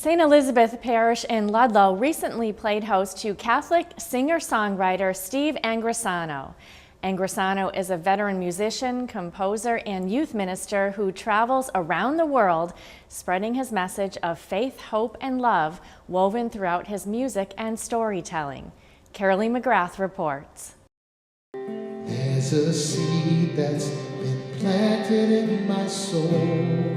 St. Elizabeth Parish in Ludlow recently played host to Catholic singer-songwriter Steve Angrisano. Angrisano is a veteran musician, composer, and youth minister who travels around the world spreading his message of faith, hope, and love woven throughout his music and storytelling. Carolee McGrath reports. There's a seed that's been planted in my soul.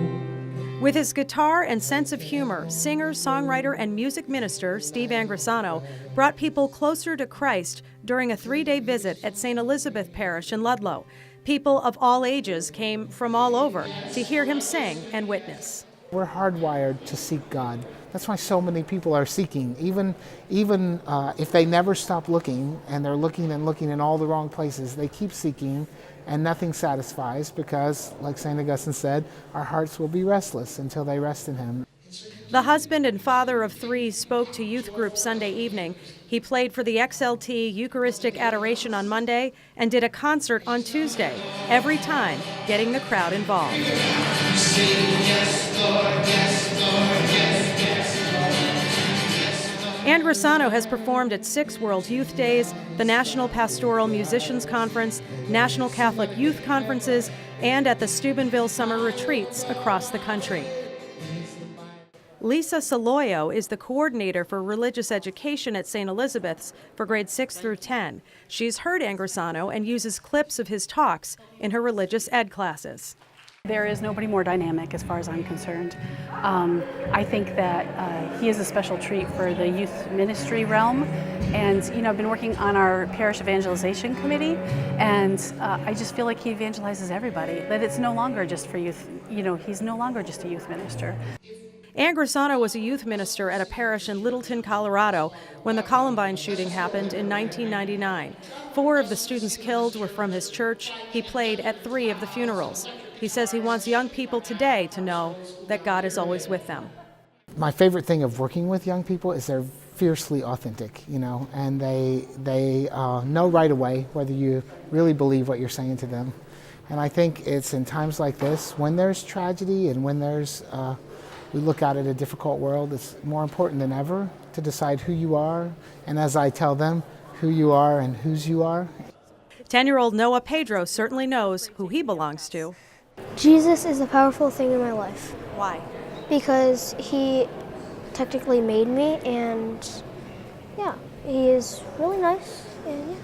With his guitar and sense of humor, singer, songwriter, and music minister Steve Angrisano brought people closer to Christ during a 3-day visit at St. Elizabeth Parish in Ludlow. People of all ages came from all over to hear him sing and witness. We're hardwired to seek God. That's why so many people are seeking, even if they never stop looking and they're looking and looking in all the wrong places. They keep seeking and nothing satisfies because, like St. Augustine said, our hearts will be restless until they rest in Him. The husband and father of 3 spoke to youth group Sunday evening. He played for the XLT Eucharistic Adoration on Monday and did a concert on Tuesday, every time getting the crowd involved. Angrisano has performed at 6 World Youth Days, the National Pastoral Musicians Conference, National Catholic Youth Conferences, and at the Steubenville Summer Retreats across the country. Lisa Saloyo is the coordinator for religious education at St. Elizabeth's for grades 6 through 10. She's heard Angrisano and uses clips of his talks in her religious ed classes. There is nobody more dynamic as far as I'm concerned. I think that he is a special treat for the youth ministry realm. And, I've been working on our parish evangelization committee, and I just feel like he evangelizes everybody, that it's no longer just for youth, he's no longer just a youth minister. Angrisano was a youth minister at a parish in Littleton, Colorado, when the Columbine shooting happened in 1999. 4 of the students killed were from his church. He played at 3 of the funerals. He says he wants young people today to know that God is always with them. My favorite thing of working with young people is they're fiercely authentic, and they know right away whether you really believe what you're saying to them. And I think it's in times like this, when there's tragedy and when we look out at a difficult world, it's more important than ever to decide who you are, and as I tell them, who you are and whose you are. 10-year-old Noah Pedro certainly knows who he belongs to. Jesus is a powerful thing in my life. Why? Because he technically made me, and he is really nice, and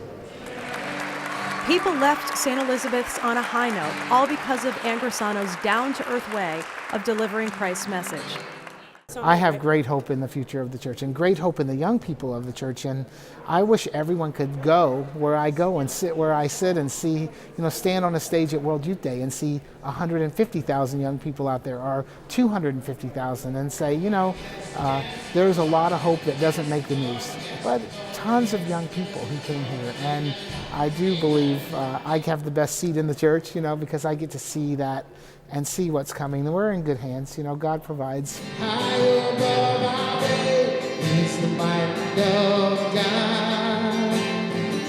People left St. Elizabeth's on a high note, all because of Angrisano's down-to-earth way of delivering Christ's message. I have great hope in the future of the church and great hope in the young people of the church, and I wish everyone could go where I go and sit where I sit and see, stand on a stage at World Youth Day and see 150,000 young people out there or 250,000 and say, there's a lot of hope that doesn't make the news, but tons of young people who came here, and I do believe I have the best seat in the church, because I get to see that and see what's coming. We're in good hands. God provides. High above our way is the mind of God,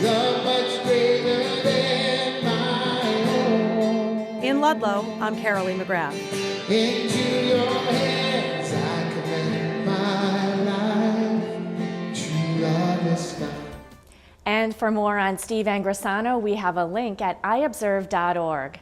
so much greater than my own. In Ludlow, I'm Carolee McGrath. Into your hands I commend my life. True love is found. And for more on Steve Angrisano, we have a link at iobserve.org.